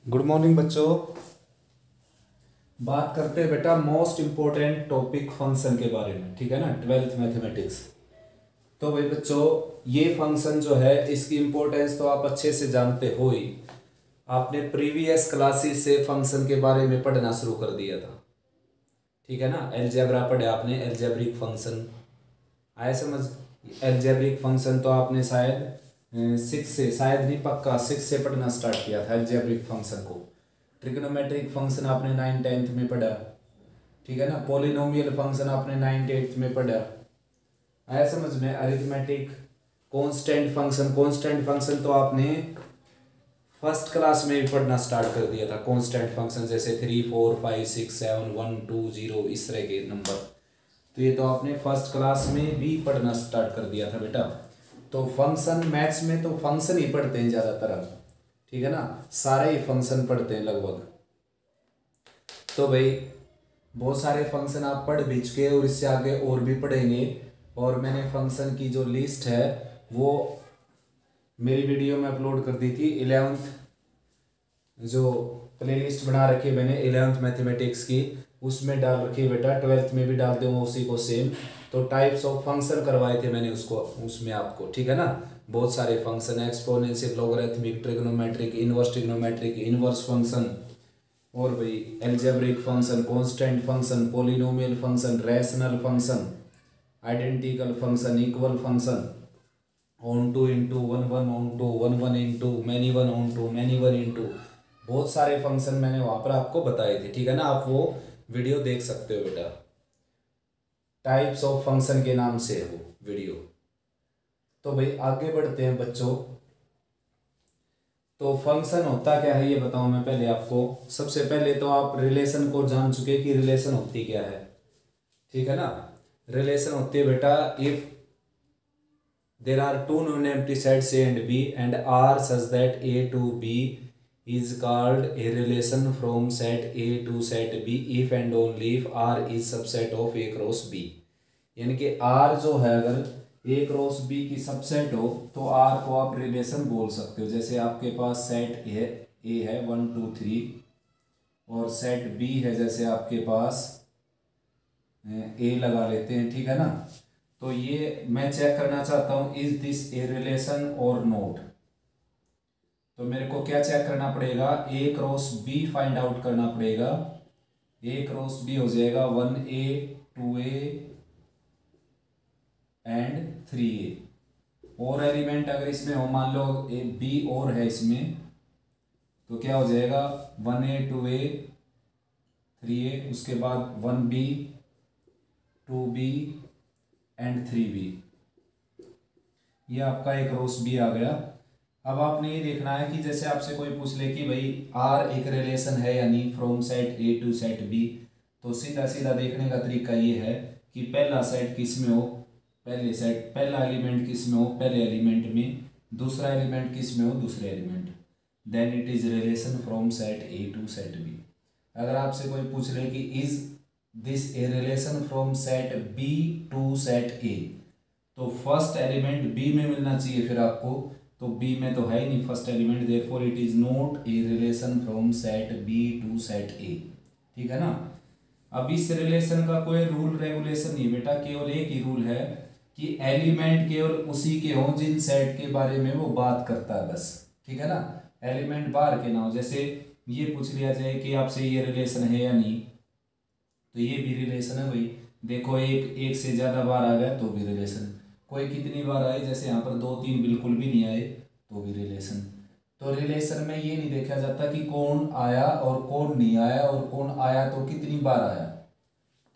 Good morning बच्चों। बात करते हैं बेटा मोस्ट इम्पोर्टेंट टॉपिक फंक्शन के बारे में, ठीक है ना, ट्वेल्थ मैथमेटिक्स। तो भाई बच्चों, ये फंक्शन जो है इसकी इम्पोर्टेंस तो आप अच्छे से जानते हो ही। आपने प्रीवियस क्लासेस से फंक्शन के बारे में पढ़ना शुरू कर दिया था, ठीक है ना। अलजेब्रा पढ़े आपने, अलजेब्रिक फंक्शन आया समझ। अलजेब्रिक फंक्शन तो आपने शायद सिक्स से, शायद नहीं पक्का सिक्स से पढ़ना स्टार्ट किया था अलजेब्रिक फंक्शन को। ट्रिग्नोमेट्रिक फंक्शन आपने 9th-10th में पढ़ा, ठीक है ना। पॉलिनोमियल फंक्शन आपने 9th-8th में पढ़ा, आया समझ में। अरिथमेटिक कांस्टेंट फंक्शन तो आपने फर्स्ट क्लास में भी पढ़ना स्टार्ट कर दिया था। कांस्टेंट फंक्शन जैसे 3, 4, 5, 6, 7, 1, 2, 0 इस तरह के नंबर, तो ये तो आपने फर्स्ट क्लास में भी पढ़ना स्टार्ट कर दिया था बेटा। तो फंक्शन मैथ्स में तो फंक्शन ही पढ़ते हैं ज़्यादातर हम, ठीक है ना, सारे ही फंक्शन पढ़ते हैं लगभग। तो भाई बहुत सारे फंक्शन आप पढ़ भी चुके और इससे आगे और भी पढ़ेंगे। और मैंने फंक्शन की जो लिस्ट है वो मेरी वीडियो में अपलोड कर दी थी। 11th जो प्लेलिस्ट बना रखी है मैंने 11th मैथमेटिक्स की, उसमें डाल रखी है बेटा। 12th में भी डाल दूंगा उसी को सेम। तो टाइप्स ऑफ फंक्शन करवाए थे मैंने उसको, उसमें आपको, ठीक है ना। बहुत सारे फंक्शन है, exponential, logarithmic, trigonometric, inverse trigonometric, inverse function, और भाई algebraic function, constant function, polynomial function, rational function, identical function, equal function, onto into, one one onto, one one into, many one onto, many one into, बहुत सारे function मैंने वहाँ पर आपको बताए थे, ठीक है ना। आप वो वीडियो देख सकते हो बेटा, टाइप्स ऑफ फंक्शन के नाम से है वो वीडियो। तो भाई आगे बढ़ते हैं बच्चों। तो फंक्शन होता क्या है ये बताऊं मैं पहले आपको। सबसे पहले तो आप रिलेशन को जान चुके कि रिलेशन होती क्या है, ठीक है ना। रिलेशन होती है बेटा if there are two non empty sets A and B and R such that A to B is called a relation from set A to set B if and only if R is subset of A cross B। यानी कि R जो है अगर A cross B की subset हो तो R को आप रिलेशन बोल सकते हो। जैसे आपके पास सेट A है 1, 2, 3 और सेट B है, जैसे आपके पास A लगा लेते हैं, ठीक है ना। तो ये मैं चेक करना चाहता हूँ इज दिस ए रिलेशन और नोट। तो मेरे को क्या चेक करना पड़ेगा, A cross B find out करना पड़ेगा। A क्रॉस B हो जाएगा 1A 2A एंड 3A। और एलिमेंट अगर इसमें हो, मान लो B और है इसमें, तो क्या हो जाएगा 1A 2A 3A, उसके बाद 1B 2B एंड 3B। ये आपका एक क्रॉस B आ गया। अब आपने ये देखना है कि जैसे आपसे कोई पूछ ले कि भाई R एक रिलेशन है या नहीं from set A to set B, तो सीधा सीधा देखने का तरीका ये है कि पहला सेट किस में हो, पहले सेट, पहला एलिमेंट किस में हो, पहले एलिमेंट में, दूसरा एलिमेंट किस में हो, दूसरे element, then it is relation from set A to set B। अगर आपसे कोई पूछ ले कि is this a relation from set B to set A, तो फर्स्ट एलिमेंट B में मिलना चाहिए फिर आपको, तो B में तो है ही नहीं first element, therefore it is not a relation from set B to set A, ठीक है ना। अब इस रिलेशन का कोई रूल रेगुलेशन नहीं बेटा, केवल एक ही रूल है कि एलिमेंट केवल उसी के हों जिन सेट के बारे में वो बात करता है बस, ठीक है ना। एलिमेंट बाहर के ना हो। जैसे ये पूछ लिया जाए कि आपसे ये रिलेशन है या नहीं, तो ये भी रिलेशन है भाई। देखो एक से ज़्यादा बार आ गया तो भी रिलेशन, कोई कितनी बार आए, जैसे यहाँ पर 2, 3 बिल्कुल भी नहीं आए तो भी रिलेशन। तो रिलेशन में ये नहीं देखा जाता कि कौन आया और कौन नहीं आया, और कौन आया तो कितनी बार आया,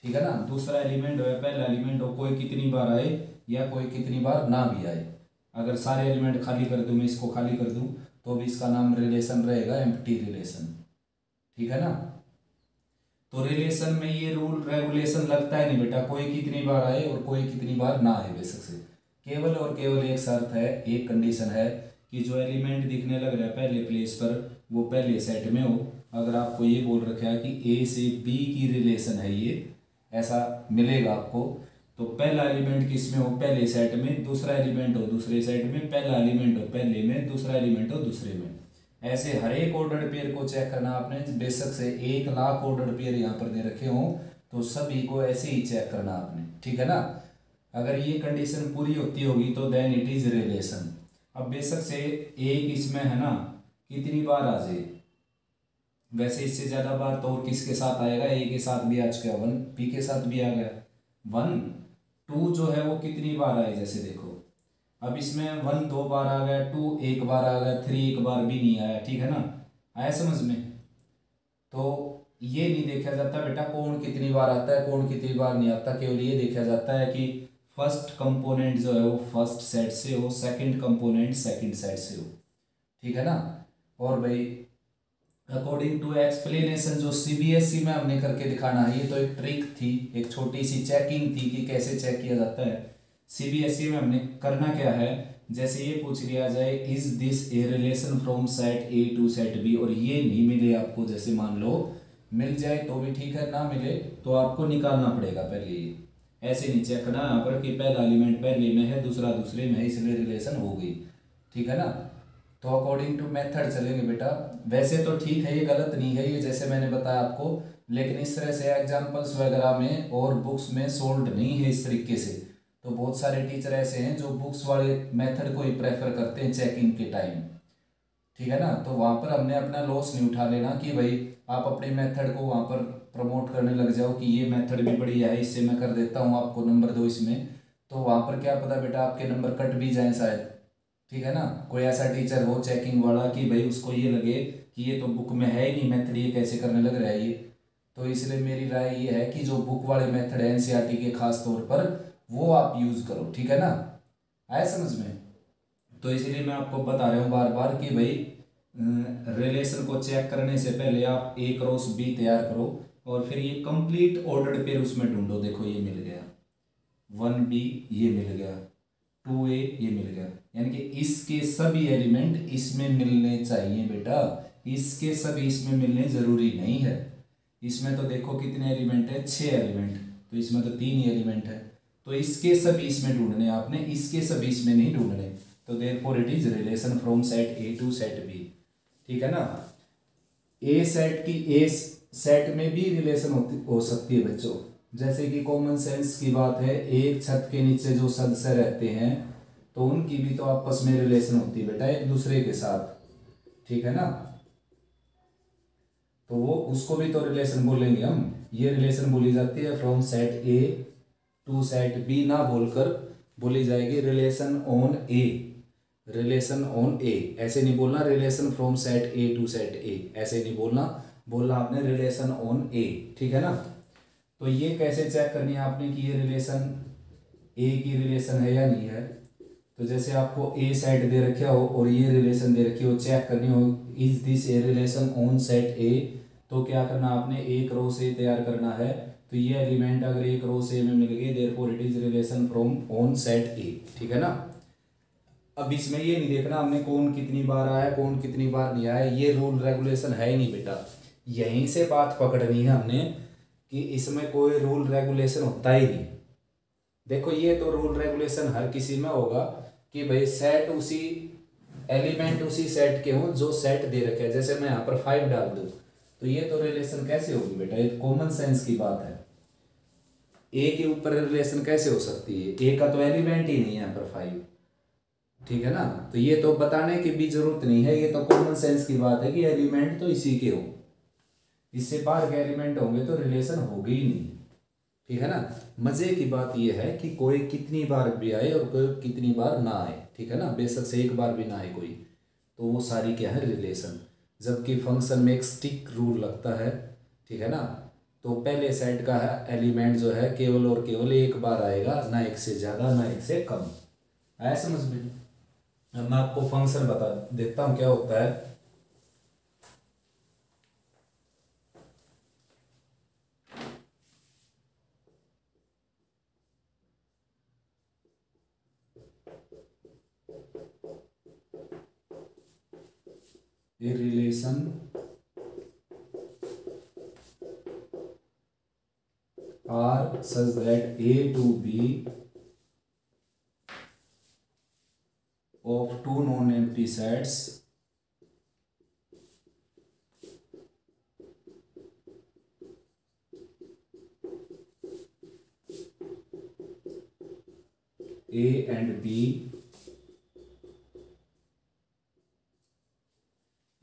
ठीक है ना। दूसरा एलिमेंट हो या पहला एलिमेंट हो, कोई कितनी बार आए या कोई कितनी बार ना भी आए, अगर सारे एलिमेंट खाली कर दूँ, मैं इसको खाली कर दूँ, तो भी इसका नाम रिलेशन रहेगा, एम्प्टी रिलेशन, ठीक है ना। तो रिलेशन में ये रूल रेगुलेशन लगता है नहीं बेटा, कोई कितनी बार आए और कोई कितनी बार ना आए बेशक से। केवल और केवल एक शर्त है, एक कंडीशन है कि जो एलिमेंट दिखने लग रहा है पहले प्लेस पर वो पहले सेट में हो। अगर आपको ये बोल रखा है कि A से B की रिलेशन है, ये ऐसा मिलेगा आपको, तो पहला एलिमेंट किस में हो, पहले सेट में, दूसरा एलिमेंट हो दूसरे सेट में, पहला एलिमेंट हो पहले में, दूसरा एलिमेंट हो दूसरे में। ऐसे हर एक ऑर्डर्ड पेयर को चेक करना आपने, बेशक से 1 लाख ऑर्डर्ड पेयर यहाँ पर दे रखे हों तो सभी को ऐसे ही चेक करना आपने, ठीक है ना। अगर ये कंडीशन पूरी होती होगी तो देन इट इज रिलेशन। अब बेशक से एक इसमें है ना कितनी बार आ जाए, वैसे इससे ज़्यादा बार तो और किसके साथ आएगा, ए के साथ भी आ चुका, 1 बी के साथ भी आ गया 1, 2 जो है वो कितनी बार आए, जैसे देखो अब इसमें 1 2 बार आ गया, 2 1 बार आ गया, 3 1 बार भी नहीं आया, ठीक है ना। आया समझ में। तो ये नहीं देखा जाता बेटा कौन कितनी बार आता है कौन कितनी बार नहीं आता, केवल ये देखा जाता है कि फर्स्ट कंपोनेंट जो है वो फर्स्ट सेट से हो, सेकंड कंपोनेंट सेकंड सेट से हो, ठीक है ना। और भाई अकॉर्डिंग टू एक्सप्लेनेशन जो सीबीएसई में हमने करके दिखाना है, ये तो एक ट्रिक थी, एक छोटी सी चेकिंग थी कि कैसे चेक किया जाता है। सीबीएसई में हमने करना क्या है, जैसे ये पूछ लिया जाए is this a relation from set A to set B, और ये नहीं मिले आपको, जैसे मान लो मिल जाए तो भी ठीक है, ना मिले तो आपको निकालना पड़ेगा पहले। ये ऐसे नहीं चेक करना यहाँ पर कि पहला एलिमेंट पहले में है दूसरा दूसरे में है इसलिए रिलेशन हो गई, ठीक है ना। तो अकॉर्डिंग टू मेथड चलेंगे बेटा। वैसे तो ठीक है, ये गलत नहीं है ये, जैसे मैंने बताया आपको, लेकिन इस तरह से एग्जाम्पल्स वगैरह में और बुक्स में सोल्व नहीं है इस तरीके से। तो बहुत सारे टीचर ऐसे हैं जो बुक्स वाले मेथड को ही प्रेफर करते हैं चेकिंग के टाइम, ठीक है ना। तो वहाँ पर हमने अपना लॉस नहीं उठा लेना कि भाई आप अपने मेथड को वहाँ पर प्रमोट करने लग जाओ कि ये मेथड भी बढ़िया है, इससे मैं कर देता हूँ आपको नंबर 2 इसमें, तो वहाँ पर क्या पता बेटा आपके नंबर कट भी जाएँ शायद, ठीक है ना। कोई ऐसा टीचर हो चेकिंग वाला कि भाई उसको ये लगे कि ये तो बुक में है ही नहीं मेथड, ये कैसे करने लग रहा है ये। तो इसलिए मेरी राय ये है कि जो बुक वाले मेथड है एनसीईआरटी के खास तौर पर वो आप यूज़ करो, ठीक है ना। आया समझ में। तो इसलिए मैं आपको बता रहा हूँ बार बार कि भाई रिलेशन को चेक करने से पहले आप ए क्रॉस बी तैयार करो और फिर ये कंप्लीट ऑर्डर्ड पेयर उसमें ढूंढो। देखो ये मिल गया 1b, ये मिल गया 2a, ये मिल गया, यानी कि इसके सभी एलिमेंट इसमें मिलने चाहिए बेटा, इसके सभी इसमें मिलने जरूरी नहीं है। इसमें तो देखो कितने एलिमेंट है, 6 एलिमेंट, तो इसमें तो 3 ही एलिमेंट है, तो इसके सभी इसमें ढूंढने आपने, इसके सभी इसमें नहीं ढूंढने। तो therefore it is relation from set A to set B, ठीक है ना। ए सेट की ए सेट में भी रिलेशन हो सकती है बच्चों, जैसे कि कॉमन सेंस की बात है, एक छत के नीचे जो सदस्य रहते हैं तो उनकी भी तो आपस में रिलेशन होती है बेटा एक दूसरे के साथ, ठीक है ना। तो वो उसको भी तो रिलेशन बोलेंगे हम, ये रिलेशन बोली जाती है from set A to set B, ना बोलकर बोली जाएगी relation on A, relation on A, ऐसे नहीं बोलना relation from set A to set A, ऐसे नहीं बोलना, बोलना आपने रिलेशन ऑन ए, ठीक है ना। तो ये कैसे चेक करनी है आपने कि ये रिलेशन ए की रिलेशन है या नहीं है। तो जैसे आपको ए सेट दे रखा हो और ये रिलेशन दे रखी हो, चेक करनी हो is this a relation on set ए, तो क्या करना आपने, एक रो से तैयार करना है। तो ये एलिमेंट अगर एक रो से में मिल गए therefore it is relation from on set ए, ठीक है ना। अब इसमें ये नहीं देखना हमने कौन कितनी बार आया कौन कितनी बार नहीं आया, ये रूल रेगुलेशन है ही नहीं बेटा। यहीं से बात पकड़नी है हमने कि इसमें कोई रूल रेगुलेशन होता ही नहीं। देखो ये तो रूल रेगुलेशन हर किसी में होगा कि भाई सेट उसी एलिमेंट उसी सेट के हों जो सेट दे रखे हैं, जैसे मैं यहाँ पर 5 डाल दूँ तो ये तो रिलेशन कैसे होगी बेटा, ये कॉमन सेंस की बात है। ए के ऊपर रिलेशन कैसे हो सकती है, ए का तो एलिमेंट ही नहीं है यहाँ पर 5, ठीक है ना। तो ये तो बताने की भी जरूरत नहीं है, ये तो कॉमन सेंस की बात है कि एलिमेंट तो इसी के हो, इससे बाहर के एलिमेंट होंगे तो रिलेशन होगी ही नहीं, ठीक है ना। मजे की बात यह है कि कोई कितनी बार भी आए और कोई कितनी बार ना आए, ठीक है ना, बेशक से एक बार भी ना आए कोई, तो वो सारी क्या है रिलेशन। जबकि फंक्शन में एक स्टिक रूल लगता है, ठीक है ना। तो पहले सेट का एलिमेंट जो है केवल और केवल एक बार आएगा, ना एक से ज़्यादा ना एक से कम। आया समझ में। अब मैं आपको फंक्शन बता देता हूँ क्या होता है। A relation are such that A to B of two non-empty sets A and B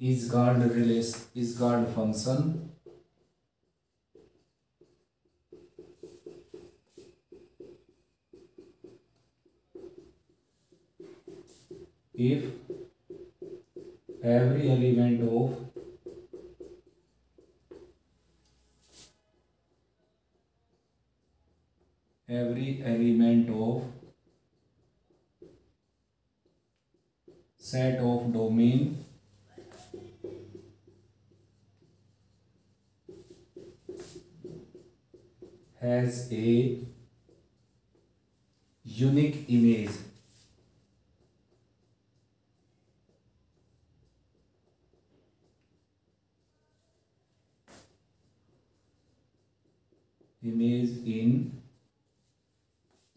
is called function if every element of set of domain has a unique image. In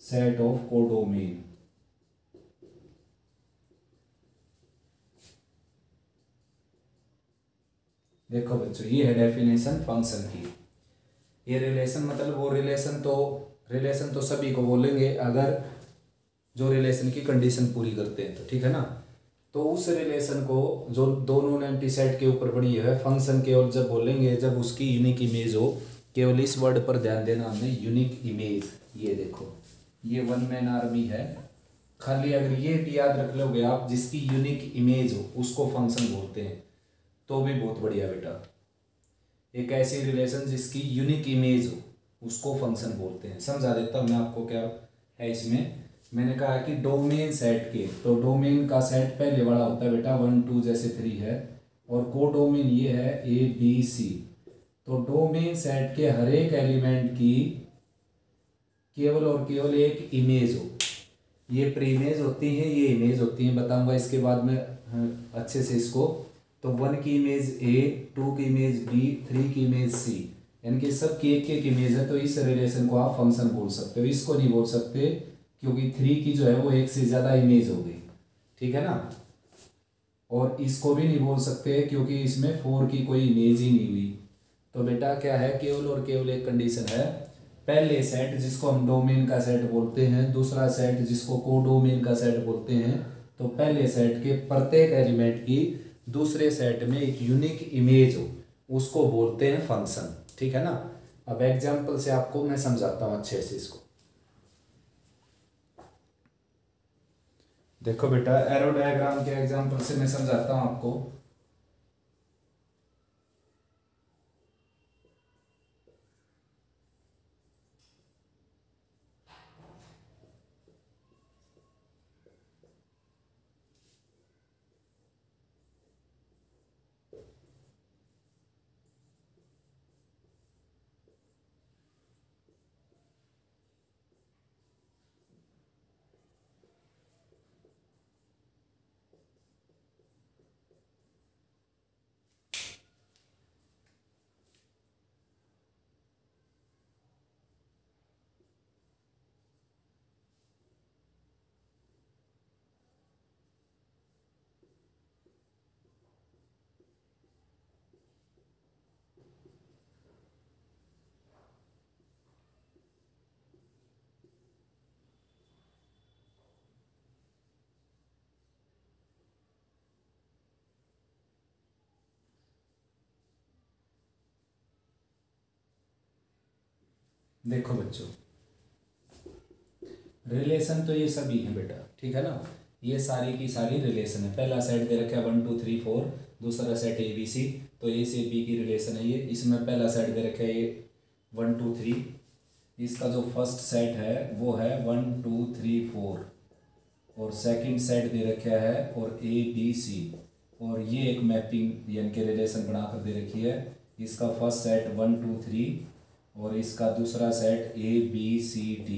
set of codomain. देखो बच्चों, ये है definition function की। ये relation मतलब वो relation तो सभी को बोलेंगे अगर जो रिलेशन की कंडीशन पूरी करते हैं तो, ठीक है ना। तो उस रिलेशन को जो दोनों एम्प्टी सेट के ऊपर बनी है फंक्शन केवल जब बोलेंगे जब उसकी यूनिक इमेज हो। केवल इस वर्ड पर ध्यान देना हमने, यूनिक इमेज। ये देखो, ये वन मैन आर्मी है। खाली अगर ये भी याद रख लोगे आप, जिसकी यूनिक इमेज हो उसको फंक्शन बोलते हैं, तो भी बहुत बढ़िया बेटा। एक ऐसी रिलेशन जिसकी यूनिक इमेज हो उसको फंक्शन बोलते हैं। समझा देता हूँ मैं आपको क्या है इसमें। मैंने कहा कि डोमेन सेट के, तो डोमेन का सेट पहले वाला होता है बेटा 1 2 जैसे 3 है, और कोडोमेन ये है ABC। तो डोमेन सेट के हर एक एलिमेंट की केवल और केवल एक इमेज हो। ये प्री इमेज होती है, ये इमेज होती है, बताऊंगा इसके बाद में अच्छे से इसको। तो 1 की इमेज A, 2 की इमेज B, 3 की इमेज C, यानी कि सब की एक एक इमेज है। तो इस रिलेशन को आप फंक्शन बोल सकते हो। इसको नहीं बोल सकते क्योंकि 3 की जो है वो एक से ज़्यादा इमेज हो गई, ठीक है ना। और इसको भी नहीं बोल सकते क्योंकि इसमें 4 की कोई इमेज ही नहीं हुई। तो बेटा क्या है, केवल और केवल एक कंडीशन है। पहले सेट जिसको हम डोमेन का सेट बोलते हैं, दूसरा सेट जिसको कोडोमेन का सेट बोलते हैं। तो पहले सेट के प्रत्येक एलिमेंट की दूसरे सेट में एक यूनिक इमेज हो, उसको बोलते हैं फंक्शन, ठीक है ना। अब एग्जाम्पल से आपको मैं समझाता हूँ अच्छे से इसको। देखो बेटा, एरो डायग्राम के एग्जाम्पल से मैं समझाता हूँ आपको। देखो बच्चों, रिलेशन तो ये सभी हैं बेटा, ठीक है ना। ये सारी की सारी रिलेशन है। पहला सेट दे रखा है 1 2 3 4, दूसरा सेट ABC। तो A से B की रिलेशन है ये। इसमें पहला सेट दे रखा है ये 1 2 3। इसका जो फर्स्ट सेट है वो है 1 2 3 4, और सेकंड सेट दे रखा है और ABC। और ये एक मैपिंग यानी कि रिलेशन बनाकर दे रखी है। इसका फर्स्ट सेट 1 2 3 और इसका दूसरा सेट ABCD,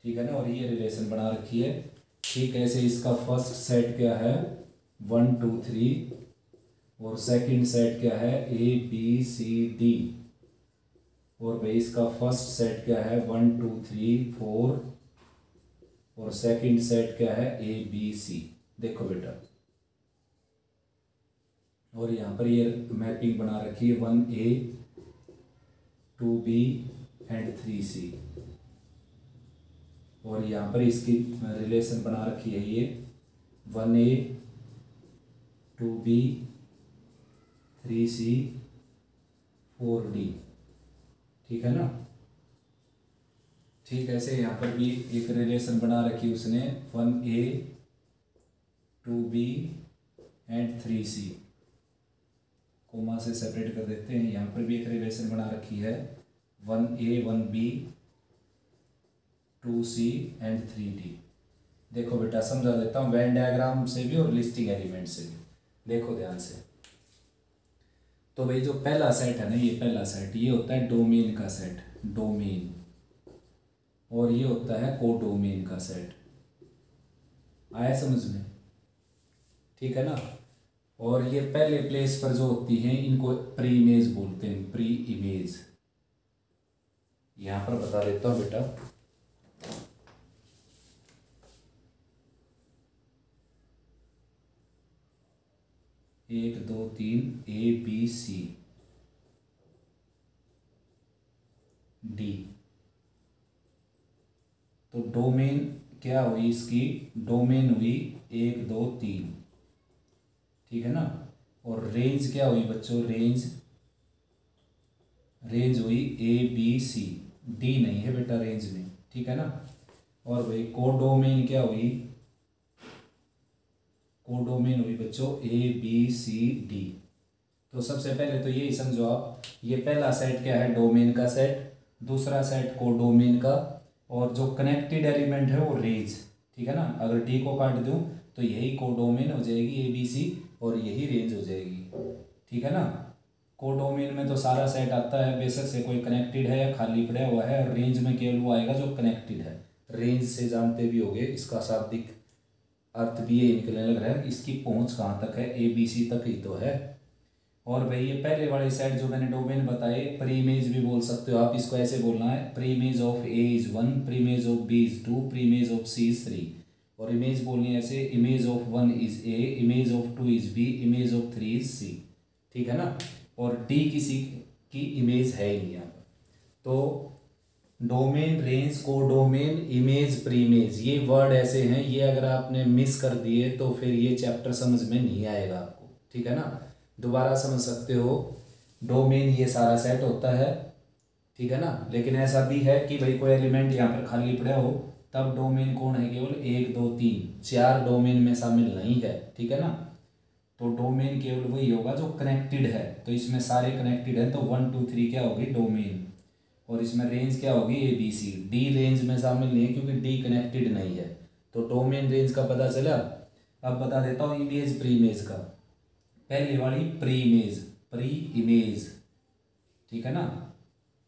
ठीक है ना। और ये रिलेशन बना रखी है। ठीक ऐसे इसका फर्स्ट सेट क्या है 1 2 3, और सेकंड सेट क्या है ABCD। और भाई इसका फर्स्ट सेट क्या है 1 2 3 4, और सेकंड सेट क्या है ABC। देखो बेटा, और यहाँ पर ये मैपिंग बना रखी है 1A 2B एंड 3C। और यहाँ पर इसकी रिलेशन बना रखी है ये 1A 2B 3C 4D, ठीक है ना। ठीक ऐसे यहाँ पर भी एक रिलेशन बना रखी उसने 1A 2B and 3C, coma से सेपरेट कर देते हैं। यहाँ पर भी एक रिलेशन बना रखी है 1A 1B 2C and 3D। देखो बेटा समझा देता हूँ वेन डायग्राम से भी और लिस्टिंग एलिमेंट से भी, देखो ध्यान से। तो भाई जो पहला सेट है ना, ये पहला सेट ये होता है डोमेन का सेट, डोमेन, और ये होता है कोडोमेन का सेट। आया समझ में, ठीक है ना। और ये पहले प्लेस पर जो होती हैं इनको प्री इमेज बोलते हैं, प्री इमेज। यहां पर बता देता हूं बेटा, एक दो तीन ABC D। तो डोमेन क्या हुई इसकी, डोमेन हुई 1 2 3, ठीक है ना। और रेंज क्या हुई बच्चों, रेंज हुई ABC, D नहीं है बेटा रेंज में, ठीक है ना। और भाई कोडोमेन क्या हुई, कोडोमेन हुई बच्चों ABCD। तो सबसे पहले तो यही समझो आप, ये पहला सेट क्या है, डोमेन का सेट, दूसरा सेट कोडोमेन का, और जो कनेक्टेड एलिमेंट है वो रेंज, ठीक है ना। अगर D को काट दूं तो यही कोडोमेन हो जाएगी ABC और यही रेंज हो जाएगी, ठीक है ना। कोडोमेन में तो सारा सेट आता है, बेशक से कोई कनेक्टेड है या खाली पड़ा हुआ है, और रेंज में केवल वो आएगा जो कनेक्टेड है। रेंज से जानते भी होगे, इसका शाब्दिक अर्थ भी ये निकलने लग रहा है, इसकी पहुंच कहाँ तक है, ABC तक ही तो है। और भाई ये पहले वाले सेट जो मैंने डोमेन बताए, प्री इमेज भी बोल सकते हो आप, इसको ऐसे बोलना है, pre image of A is 1, pre image of B is 2, pre image of C is 3। और इमेज बोलनी है ऐसे, image of 1 is A, image of 2 is B, image of 3 is C, ठीक है ना। और D किसी की इमेज है ही नहीं यहाँ पर। तो domain, range, codomain, image, pre image, ये वर्ड ऐसे हैं, ये अगर आपने मिस कर दिए तो फिर ये चैप्टर समझ में नहीं आएगा आपको, ठीक है ना। दोबारा समझ सकते हो, डोमेन ये सारा सेट होता है, ठीक है ना। लेकिन ऐसा भी है कि भाई कोई एलिमेंट यहाँ पर खाली पड़ा हो, तब डोमेन कौन है, केवल 1 2 3 4 डोमेन में शामिल नहीं है, ठीक है ना। तो डोमेन केवल वही होगा जो कनेक्टेड है, तो इसमें सारे कनेक्टेड है, तो 1 2 3 क्या होगी, डोमेन। और इसमें रेंज क्या होगी, ABC। D रेंज में शामिल नहीं है क्योंकि D कनेक्टेड नहीं है। तो डोमेन रेंज का पता चला। अब बता देता हूँ इमेज प्री इमेज का। पहले वाली प्री इमेज, ठीक है ना,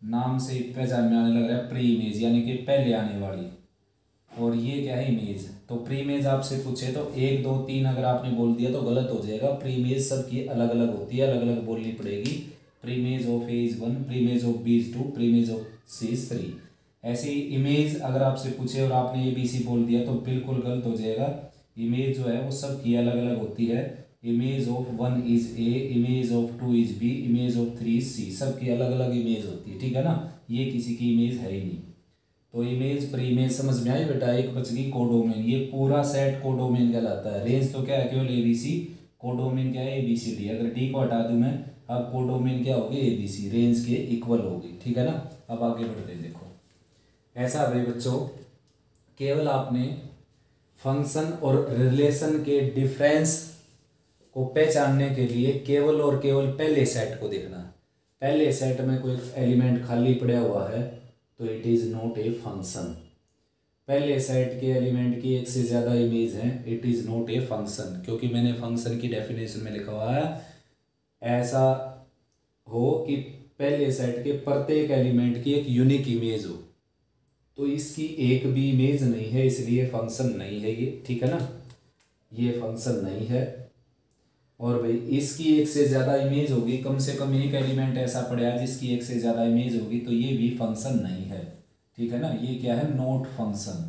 नाम से पहचान में आने लग रहा है, प्री इमेज यानी कि पहले आने वाली। और ये क्या है, इमेज। तो प्री इमेज आपसे पूछे तो 1 2 3 अगर आपने बोल दिया तो गलत हो जाएगा। प्री इमेज सबकी अलग अलग होती है, अलग अलग बोलनी पड़ेगी। Pre image of A is 1, pre image of B is 2, pre image of C is 3। ऐसे ही इमेज अगर आपसे पूछे और आपने ABC बोल दिया तो बिल्कुल गलत हो जाएगा। इमेज जो है वो सबकी अलग अलग होती है। Image of 1 is A, image of 2 is B, image of 3 is C, सबकी अलग अलग इमेज होती है, ठीक है ना। ये किसी की इमेज है ही नहीं। तो इमेज प्री इमेज समझ में आई बेटा। एक बच गई कोडोमेन, ये पूरा सेट कोडोमेन कहलाता है। रेंज तो क्या है, केवल ABC, कोडोमेन क्या है, ABCD। अगर D को हटा दूं मैं, अब कोडोमेन क्या होगी, ABC, रेंज के इक्वल होगी, ठीक है ना। अब आगे बढ़ते हैं, देखो ऐसा भाई बच्चों, केवल आपने फंक्शन और रिलेशन के डिफरेंस को पहचानने के लिए केवल और केवल पहले सेट को देखना। पहले सेट में कोई एलिमेंट खाली पड़ा हुआ है तो it is not a function. पहले सेट के एलिमेंट की एक से ज़्यादा इमेज है, it is not a function. क्योंकि मैंने फंक्शन की डेफिनेशन में लिखा हुआ है, ऐसा हो कि पहले सेट के प्रत्येक एलिमेंट की एक यूनिक इमेज हो। तो इसकी एक भी इमेज नहीं है, इसलिए फंक्शन नहीं है ये, ठीक है ना। ये फंक्शन नहीं है। और भाई इसकी एक से ज़्यादा इमेज होगी, कम से कम एक एलिमेंट ऐसा पड़ा है जिसकी एक से ज़्यादा इमेज होगी, तो ये भी फंक्शन नहीं है, ठीक है ना। ये क्या है, नॉट फंक्शन।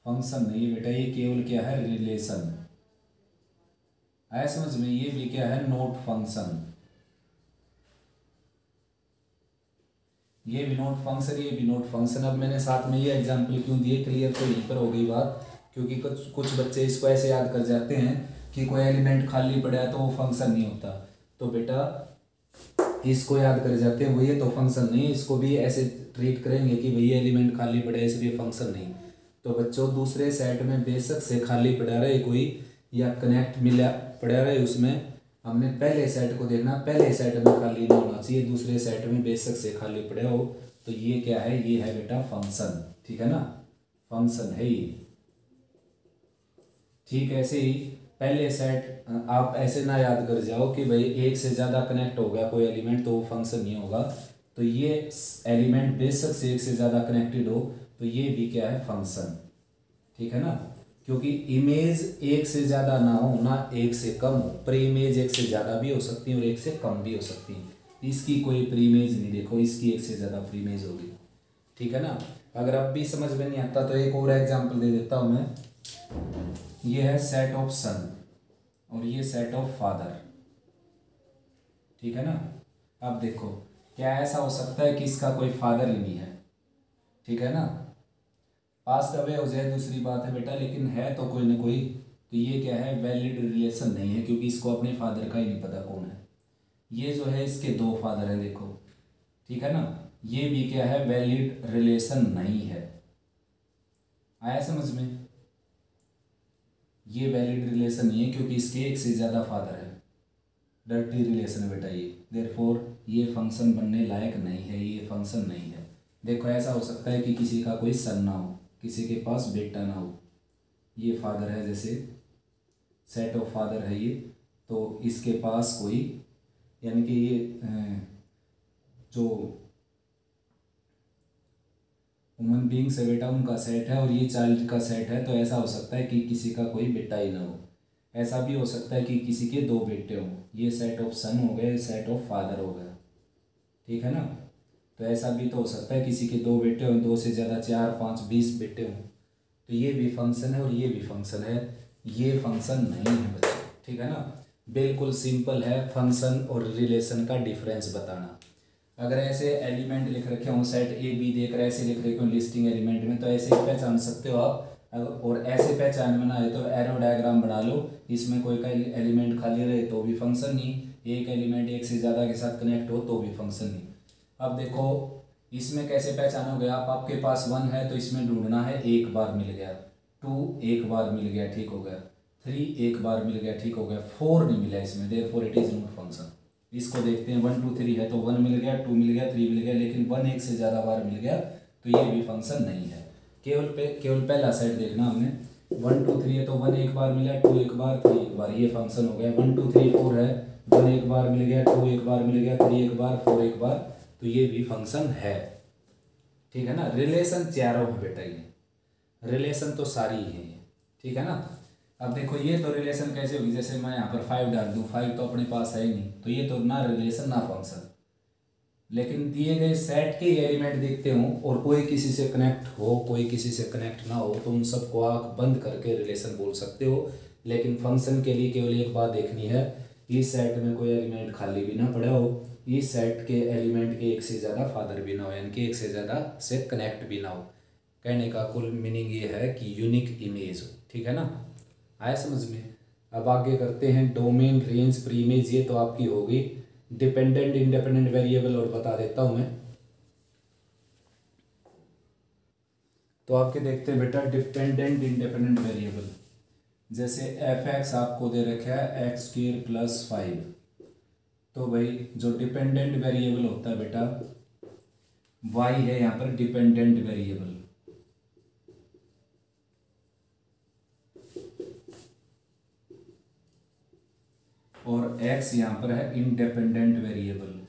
फंक्शन नहीं है बेटा, ये केवल क्या है, रिलेशन। आया समझ में, ये भी क्या है, नॉट फंक्शन। ये भी नोट फंक्शन, ये भी नोट फंक्शन। अब मैंने साथ में ये एग्जाम्पल क्यों दिए, क्लियर तो यहीं पर हो गई बात, क्योंकि कुछ कुछ बच्चे इसको ऐसे याद कर जाते हैं कि कोई एलिमेंट खाली पड़ा है तो वो फंक्शन नहीं होता। तो बेटा इसको याद कर जाते हैं, वो ये तो फंक्शन नहीं, इसको भी ऐसे ट्रीट करेंगे कि भैया एलिमेंट खाली पड़ा है इसलिए फंक्शन नहीं। तो बच्चों दूसरे सेट में बेशक से खाली पड़ा रहे कोई, या कनेक्ट मिला पड़ा रहे, उसमें हमने पहले सेट को देखना, पहले सेट में खाली नहीं होना चाहिए, दूसरे सेट में बेशक से खाली पड़े हो। तो ये क्या है, ये है बेटा फंक्शन, ठीक है ना, फंक्शन है ये। ठीक ऐसे ही पहले सेट आप ऐसे ना याद कर जाओ कि भाई एक से ज़्यादा कनेक्ट हो गया कोई एलिमेंट तो वो फंक्शन नहीं होगा। तो ये एलिमेंट बेशक से एक से ज़्यादा कनेक्टेड हो तो ये भी क्या है, फंक्शन, ठीक है ना, क्योंकि इमेज एक से ज़्यादा ना हो ना एक से कम हो, प्री इमेज एक से ज़्यादा भी हो सकती है और एक से कम भी हो सकती है। इसकी कोई प्री इमेज नहीं, देखो इसकी एक से ज़्यादा प्री इमेज होगी, ठीक है ना। अगर अब भी समझ में नहीं आता तो एक और एग्जांपल दे देता हूँ मैं। ये है सेट ऑफ सन और ये सेट ऑफ फादर, ठीक है ना। अब देखो क्या ऐसा हो सकता है कि इसका कोई फादर ही नहीं है, ठीक है ना, पास्ट अवे हो जाए दूसरी बात है बेटा, लेकिन है तो कोई ना कोई। तो ये क्या है, वैलिड रिलेशन नहीं है, क्योंकि इसको अपने फादर का ही नहीं पता कौन है। ये जो है इसके दो फादर हैं देखो, ठीक है ना, ये भी क्या है, वैलिड रिलेशन नहीं है। आया समझ में, ये वैलिड रिलेशन नहीं है क्योंकि इसके एक से ज़्यादा फादर है, डर्टी रिलेशन है बेटा ये, देयरफॉर ये फंक्शन बनने लायक नहीं है, ये फंक्शन नहीं है। देखो ऐसा हो सकता है कि किसी का कोई सन ना हो, किसी के पास बेटा ना हो, ये फादर है, जैसे सेट ऑफ फादर है ये, तो इसके पास कोई, यानी कि ये जो ह्यूमन बींग्स है बेटा उनका सेट है और ये चाइल्ड का सेट है। तो ऐसा हो सकता है कि किसी का कोई बेटा ही ना हो, ऐसा भी हो सकता है कि किसी के दो बेटे हों, ये सेट ऑफ सन हो गए, सेट ऑफ फादर हो गया, ठीक है ना। तो ऐसा भी तो हो सकता है किसी के दो बेटे हों, दो से ज़्यादा, 4, 5, 20 बेटे हों, तो ये भी फंक्शन है और ये भी फंक्शन है, ये फंक्शन नहीं है बच्चे, ठीक है ना। बिल्कुल सिंपल है फंक्शन और रिलेशन का डिफरेंस बताना। अगर ऐसे एलिमेंट लिख रखे हों, सेट ए बी देख रहे ऐसे लिख रखे हों लिस्टिंग एलिमेंट में, तो ऐसे ही पहचान सकते हो आप। और ऐसे पहचान में ना आए तो एरो डायग्राम बना लो, इसमें कोई का एलिमेंट खाली रहे तो भी फंक्शन नहीं, एक एलिमेंट एक से ज़्यादा के साथ कनेक्ट हो तो भी फंक्शन नहीं। अब देखो इसमें कैसे पहचानोगे आप, आपके पास 1 है तो इसमें ढूंढना है एक बार मिल गया, 2 एक बार मिल गया ठीक हो गया, 3 एक बार मिल गया ठीक हो गया, 4 नहीं मिला इसमें, therefore it is not function. इसको देखते हैं 1 2 3 है तो 1 मिल गया, 2 मिल गया, 3 मिल गया, लेकिन 1 एक से ज़्यादा बार मिल गया तो ये भी फंक्शन नहीं है। केवल पहला सेट देखना हमने, 1 2 3 है तो 1 एक बार मिला, 2 एक बार, 3 एक बार, ये फंक्शन हो गया। 1 2 3 4 है, 1 एक बार मिल गया, 2 एक बार मिल गया, 3 एक बार, 4 एक बार, तो ये भी फंक्शन है, ठीक है ना। रिलेशन चारों है बेटा, ये रिलेशन तो सारी ही है, ठीक है ना। अब देखो ये तो रिलेशन कैसे होगी, जैसे मैं यहाँ पर 5 डाल दूँ, 5 तो अपने पास है ही नहीं, तो ये तो ना रिलेशन ना फंक्शन। लेकिन दिए गए सेट के एलिमेंट देखते हो और कोई किसी से कनेक्ट हो, कोई किसी से कनेक्ट ना हो, तो उन सबको आँख बंद करके रिलेशन बोल सकते हो। लेकिन फंक्शन के लिए केवल एक बात देखनी है, इस सेट में कोई एलिमेंट खाली भी ना पड़ा हो, इस सेट के एलिमेंट के एक से ज़्यादा फादर भी ना हो, यानी कि एक से ज़्यादा से कनेक्ट भी ना हो। कहने का कुल मीनिंग ये है कि यूनिक इमेज हो, ठीक है ना। आया समझ में। अब आगे करते हैं डोमेन, रेंज, प्री इमेज, ये तो आपकी होगी। डिपेंडेंट इंडिपेंडेंट वेरिएबल और बता देता हूं मैं। तो आपके देखते हैं बेटा डिपेंडेंट इंडिपेंडेंट वेरिएबल, जैसे एफ एक्स आपको दे रखा है एक्स स्क्वायर प्लस 5, तो भाई जो डिपेंडेंट वेरिएबल होता है बेटा वाई है यहाँ पर डिपेंडेंट वेरिएबल, और x यहाँ पर है इंडिपेंडेंट वेरिएबल।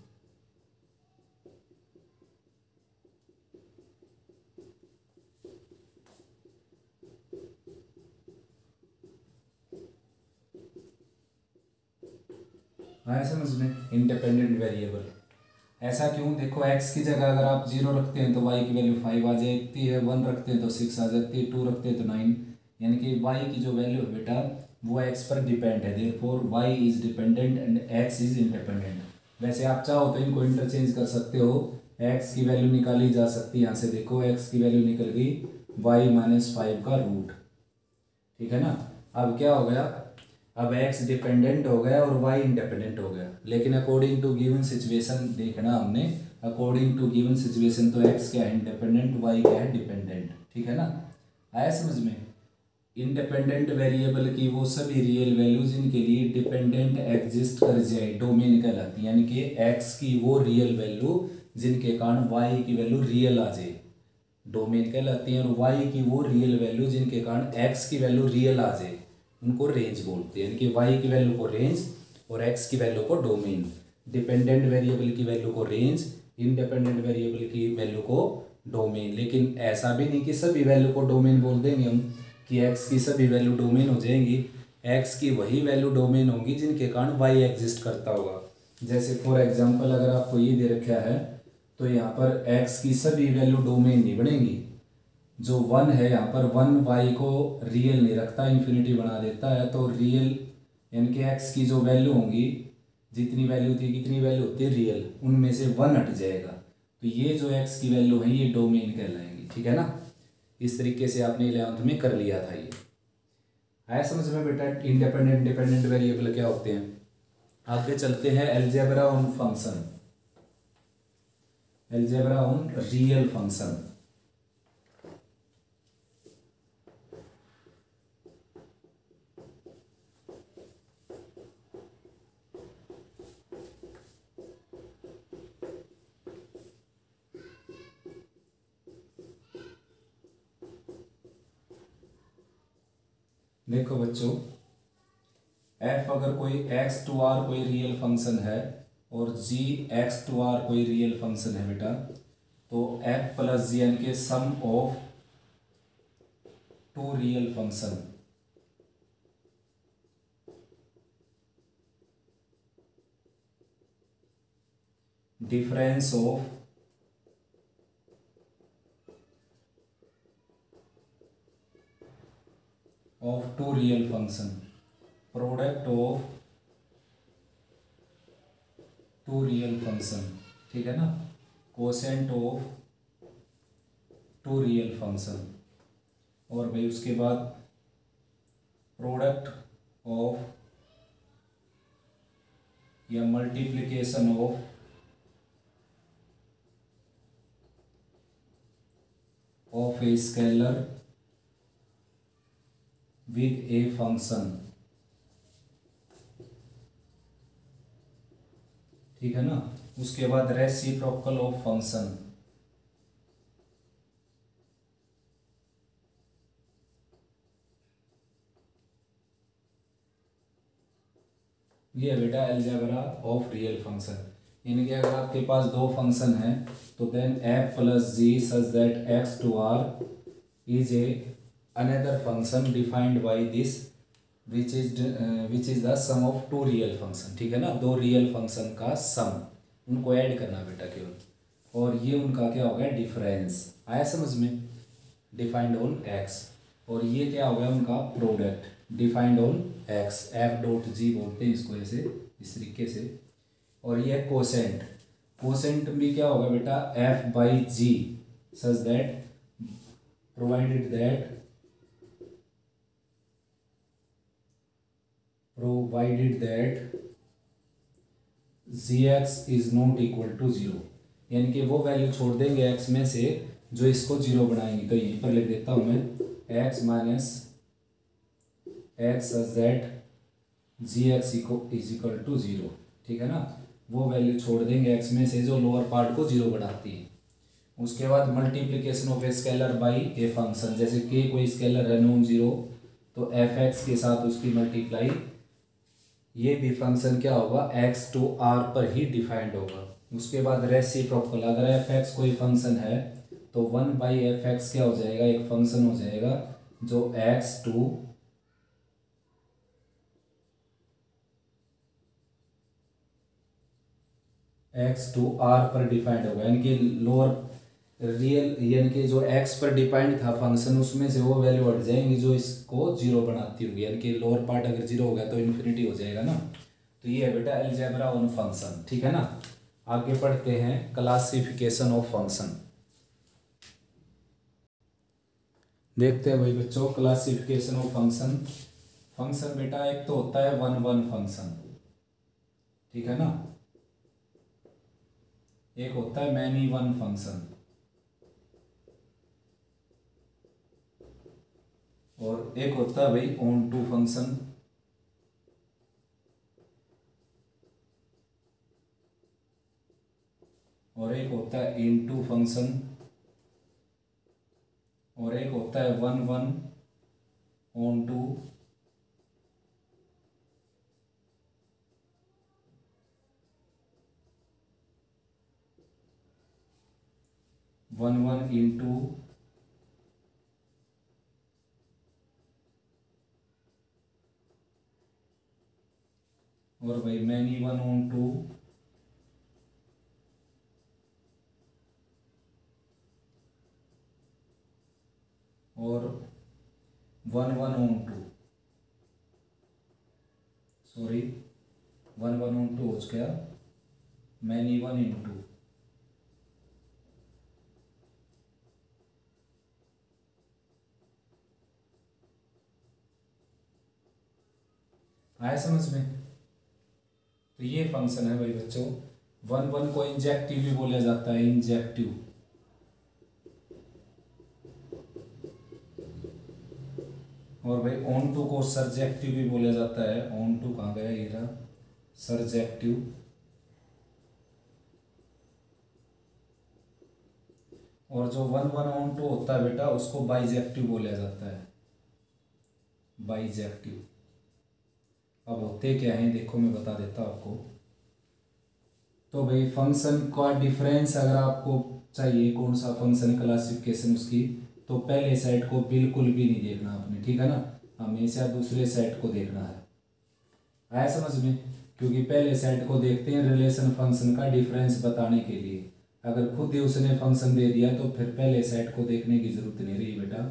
आया समझ में, इंडिपेंडेंट वेरिएबल। ऐसा क्यों, देखो x की जगह अगर आप 0 रखते हैं तो y की वैल्यू 5 आ जाती है, 1 रखते हैं तो 6 आ जाती है, 2 रखते हैं तो 9, यानी कि y की जो वैल्यू है बेटा वो x पर डिपेंड है, therefore y is dependent and x is independent. वैसे आप चाहो तो इनको इंटरचेंज कर सकते हो, एक्स की वैल्यू निकाली जा सकती है यहाँ से, देखो एक्स की वैल्यू निकल गई y-5 का रूट, ठीक है ना। अब क्या हो गया, अब x डिपेंडेंट हो गया और y इंडिपेंडेंट हो गया, लेकिन अकॉर्डिंग टू गिवन सिचुएशन देखना हमने, अकॉर्डिंग टू गिवन सिचुएशन तो x क्या है इंडिपेंडेंट, y क्या है डिपेंडेंट, ठीक है ना। आया समझ में। इंडिपेंडेंट वेरिएबल की वो सभी रियल वैल्यू जिनके लिए डिपेंडेंट एग्जिस्ट कर जाए डोमेन कहलाती है, यानी कि x की वो रियल वैल्यू जिनके कारण y की वैल्यू रियल आ जाए डोमेन कहलाती है, और y की वो रियल वैल्यू जिनके कारण x की वैल्यू रियल आ जाए उनको रेंज बोलते हैं, यानी कि y की वैल्यू को रेंज और x की वैल्यू को डोमेन। डिपेंडेंट वेरिएबल की वैल्यू को रेंज, इंडिपेंडेंट वेरिएबल की वैल्यू को डोमेन। लेकिन ऐसा भी नहीं कि सभी वैल्यू को डोमेन बोल देंगे हम कि x की सभी वैल्यू डोमेन हो जाएंगी, x की वही वैल्यू डोमेन होंगी जिनके कारण y एग्जिस्ट करता होगा। जैसे फॉर एग्जांपल अगर आपको ये दे रखा है तो यहाँ पर x की सभी वैल्यू डोमेन नहीं बनेंगी, जो 1 है यहाँ पर 1 y को रियल नहीं रखता, इन्फिनिटी बना देता है, तो रियल यानी कि x की जो वैल्यू होंगी, जितनी वैल्यू थी कितनी वैल्यू होती है रियल, उनमें से 1 हट जाएगा, तो ये जो x की वैल्यू है ये डोमेन कहलाएंगी, ठीक है ना। इस तरीके से आपने 11th में कर लिया था ये। आया समझ में बेटा इंडिपेंडेंट डिपेंडेंट वेरिएबल क्या होते हैं। आगे चलते हैं algebra on function, algebra on real function. देखो बच्चों, f अगर कोई x टू r कोई रियल फंक्शन है और g x टू r कोई रियल फंक्शन है बेटा, तो f प्लस जी यानी कि sum of two real function, difference of two real function, product of two real function, ठीक है ना, quotient of two real function, और भाई उसके बाद प्रोडक्ट ऑफ या multiplication of a scalar with a function, ठीक है ना। उसके बाद रेसिप्रोकल ऑफ फंक्शन, ये है बेटा अलजेब्रा ऑफ रियल फंक्शन। यानी कि अगर आपके पास दो फंक्शन है तो then f plus G such that x to r is a another function defined by this which is the sum of two real function, ठीक है ना। दो रियल फंक्शन का सम, उनको ऐड करना बेटा केवल, और ये उनका क्या हो गया डिफरेंस। आया समझ में, डिफाइंड ऑन x, और ये क्या हो गया उनका product defined on x, f dot G बोलते हैं इसको ऐसे इस तरीके से। और ये कोसेंट, कोसेंट भी क्या होगा बेटा f by G such that provided that gx is not equal to zero, यानी कि वो वैल्यू छोड़ देंगे x में से जो इसको जीरो बनाएंगे। तो यहीं पर लिख देता हूं मैं x minus X such that gx is equal to zero, ठीक है ना। वो वैल्यू छोड़ देंगे x में से जो लोअर पार्ट को जीरो बनाती है। उसके बाद multiplication of a scalar by a function, जैसे k कोई स्केलर है नॉन जीरो तो f(x) के साथ उसकी मल्टीप्लाई, ये भी फंक्शन क्या होगा x टू r पर ही डिफाइंड होगा। उसके बाद रेसिप्रोकल, अगर f(x) कोई फंक्शन है तो 1/f(x) क्या हो जाएगा एक फंक्शन हो जाएगा जो x टू r पर डिफाइंड होगा, यानी कि लोअर रियल यानी कि जो x पर डिपेंड था फंक्शन उसमें से वो वैल्यू हट जाएंगी जो इसको जीरो बनाती होगी, यानी कि लोअर पार्ट अगर जीरो हो गया तो इन्फिनिटी हो जाएगा ना। तो ये है बेटा अलजेब्रा ऑन फंक्शन, ठीक है ना। आगे पढ़ते हैं क्लासिफिकेशन ऑफ फंक्शन। देखते हैं भाई बच्चों क्लासिफिकेशन ऑफ फंक्शन। फंक्शन बेटा एक तो होता है वन वन फंक्शन, ठीक है ना, एक होता है मैनी वन फंक्शन, और एक होता है भाई ऑन टू फंक्शन, और एक होता है इन टू फंक्शन, और एक होता है one one onto, one one into, और भाई मैनी वन ऑन टू, और one one onto, sorry one one onto हो गया, मैनी वन इन टू। आया समझ में? तो ये फंक्शन है भाई बच्चों। वन वन को इंजेक्टिव भी बोला जाता है, इंजेक्टिव, और भाई ऑन टू को सरजेक्टिव भी बोला जाता है। ऑन टू कहाँ गया, ये रहा सरजेक्टिव, और जो वन वन ऑन टू होता है बेटा उसको बाइजेक्टिव बोला जाता है, बाइजेक्टिव। अब होते क्या है देखो, मैं बता देता हूं आपको। तो भाई फंक्शन का डिफरेंस अगर आपको चाहिए कौन सा फंक्शन क्लासिफिकेशन उसकी, तो पहले सेट को बिल्कुल भी नहीं देखना आपने, ठीक है ना, हमेशा दूसरे सेट को देखना है। आया समझ में? क्योंकि पहले सेट को देखते हैं रिलेशन फंक्शन का डिफरेंस बताने के लिए। अगर खुद ही उसने फंक्शन दे दिया तो फिर पहले सेट को देखने की जरूरत नहीं रही बेटा।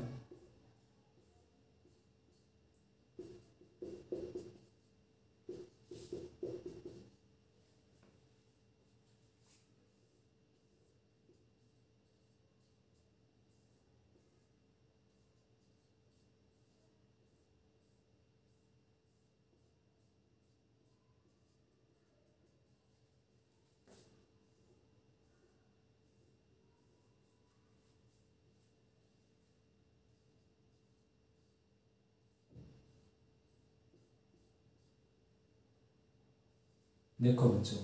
देखो बच्चों,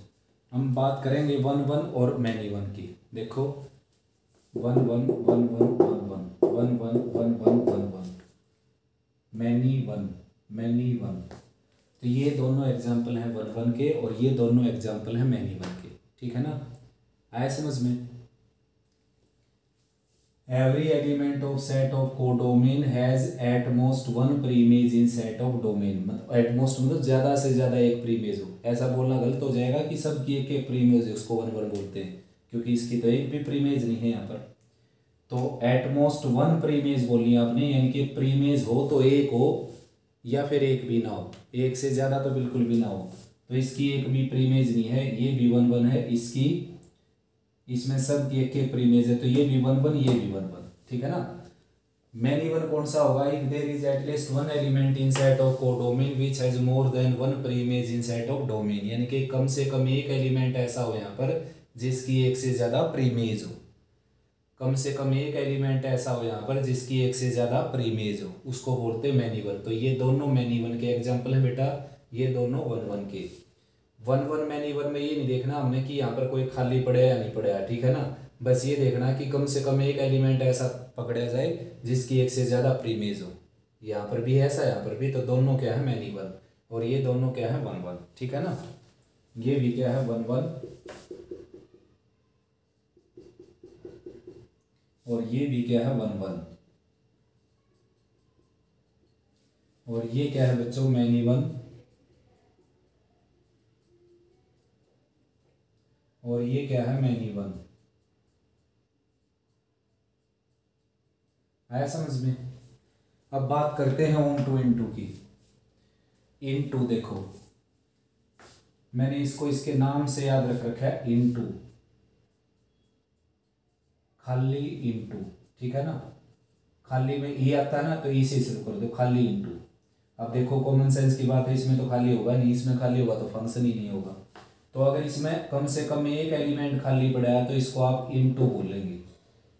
हम बात करेंगे वन वन और मैनी वन की। देखो one one one one one one one one one one one one, many one, many one. तो ये दोनों एग्जाम्पल हैं वन वन के, और ये दोनों एग्जाम्पल हैं मैनी वन के, ठीक है ना। आया समझ में? Every element of set of codomain has at most one preimage in set of domain। मतलब at most मतलब ज़्यादा से ज़्यादा एक प्रीमेज हो, ऐसा बोलना गलत हो जाएगा कि सबकी एक एक प्रीमेज है उसको वन वन बोलते हैं, क्योंकि इसकी तो एक भी प्रीमेज नहीं है यहाँ पर। तो एट मोस्ट वन प्रीमेज बोली आपने, यानी कि प्रीमेज हो तो एक हो या फिर एक भी ना हो, एक से ज़्यादा तो बिल्कुल भी ना हो। तो इसकी एक भी प्रीमेज नहीं है, ये भी वन वन है, इसकी इसमें सब की एक एक प्रीमेज है, तो ये भी वन वन, ये भी वन वन, ठीक है ना। मैनी वन कौन सा होगा? If there is at least one element in set of codomain which has more than one preimage in set of domain, यानी कि कम से कम एक एलिमेंट ऐसा हो यहाँ पर जिसकी एक से ज़्यादा प्रीमेज हो, कम से कम एक एलिमेंट ऐसा हो यहाँ पर जिसकी एक से ज़्यादा प्रीमेज हो, उसको बोलते हैं मैनी वन। तो ये दोनों मैनी वन के एग्जाम्पल हैं बेटा, ये दोनों वन वन के। वन वन मैनी वन में ये नहीं देखना हमने कि यहाँ पर कोई खाली पड़ा है या नहीं पड़ा है, ठीक है ना। बस ये देखना कि कम से कम एक एलिमेंट ऐसा पकड़ा जाए जिसकी एक से ज़्यादा प्रीमेज हो। यहाँ पर भी ऐसा, यहाँ पर भी, तो दोनों क्या है मैनी वन, और ये दोनों क्या है वन वन, ठीक है ना। ये भी क्या है वन वन, और ये भी क्या है वन वन, और ये क्या है बच्चों मैनी वन, और ये क्या है मैनी वन। आया समझ में? अब बात करते हैं ऑन टू इन टू की। इन टू देखो, मैंने इसको इसके नाम से याद रख रखा है इनटू, खाली इनटू, ठीक है ना। खाली में ई आता है ना, तो ई से शुरू कर दो, खाली इनटू। अब देखो कॉमन सेंस की बात है, इसमें तो खाली होगा नहीं, इसमें खाली होगा तो फंक्शन ही नहीं होगा। तो अगर इसमें कम से कम एक एलिमेंट खाली पड़ा है तो इसको आप इनटू बोलेंगे।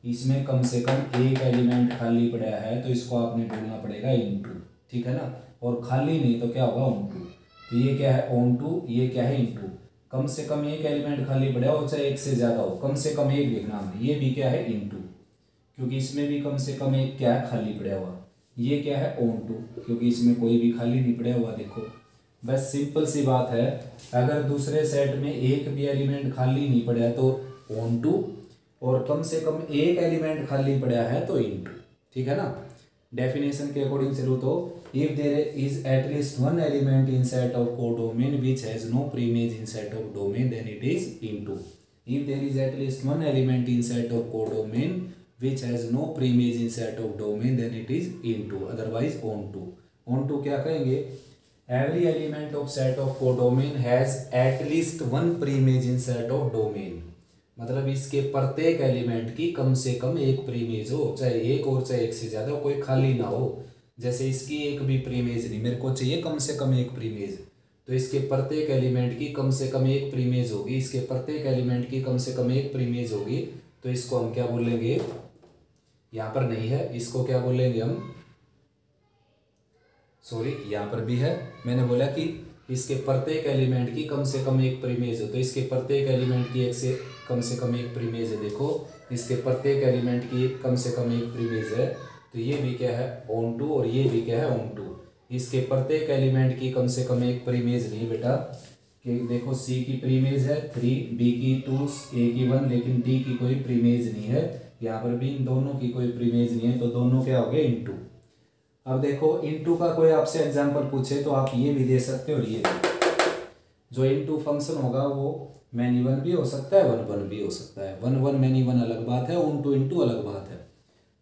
इसमें कम से कम एक एलिमेंट खाली पड़ा है तो इसको आपने बोलना पड़ेगा इनटू, ठीक है ना। और खाली नहीं तो क्या होगा ऑनटू। तो ये क्या है ऑनटू, ये क्या है इनटू। कम से कम एक एलिमेंट खाली पड़ा हो चाहे एक से ज़्यादा हो, कम से कम एक लिखना हमने, ये भी क्या है इनटू, क्योंकि इसमें भी कम से कम एक क्या है खाली पड़ा हुआ। ये क्या है ऑनटू, क्योंकि इसमें कोई भी खाली नहीं पड़ा हुआ। देखो बस सिंपल सी बात है, अगर दूसरे सेट में एक भी एलिमेंट खाली नहीं पड़ा है तो ऑनटू, और कम से कम एक एलिमेंट खाली पड़ा है तो इनटू, ठीक है ना। डेफिनेशन के अकॉर्डिंग चलो तो if there is at least one element in set of codomain which has no preimage in set of domain then it is into. If there is at least one element in set of codomain which has no preimage in set of domain then it is into, otherwise onto। onto क्या कहेंगे, every element of set of codomain has at least one preimage in set of domain, मतलब इसके प्रत्येक element की कम से कम एक प्रीमेज हो, चाहे एक और चाहे एक से ज़्यादा, कोई खाली ना हो। जैसे इसकी एक भी प्रीमेज नहीं, मेरे को चाहिए कम से कम एक प्रीमेज, तो इसके प्रत्येक एलिमेंट की कम से कम एक प्रीमेज होगी, इसके प्रत्येक एलिमेंट की कम से कम एक प्रीमेज होगी, तो इसको हम क्या बोलेंगे, यहाँ पर नहीं है, इसको क्या बोलेंगे हम, सॉरी यहाँ पर भी है, मैंने बोला कि इसके प्रत्येक एलिमेंट की कम से कम एक प्रीमेज हो, तो इसके प्रत्येक एलिमेंट की एक से कम एक प्रीमेज है। देखो इसके प्रत्येक एलिमेंट की कम से कम एक प्रीमेज है, तो ये भी क्या है ऑनटू और ये भी क्या है ऑनटू। इसके प्रत्येक एलिमेंट की कम से कम एक प्रीमेज नहीं बेटा, कि देखो सी की प्रीमेज है 3, बी की 2, ए की 1, लेकिन डी की कोई प्रीमेज नहीं है, यहाँ पर भी इन दोनों की कोई प्रीमेज नहीं है, तो दोनों क्या हो गए इनटू। अब देखो इनटू का कोई आपसे एग्जांपल पूछे तो आप ये भी दे सकते हो और ये भी। जो इनटू फंक्शन होगा वो मैनी वन भी हो सकता है, वन वन भी हो सकता है। वन वन मैनी वन अलग बात है, ऑन टू इनटू अलग बात है।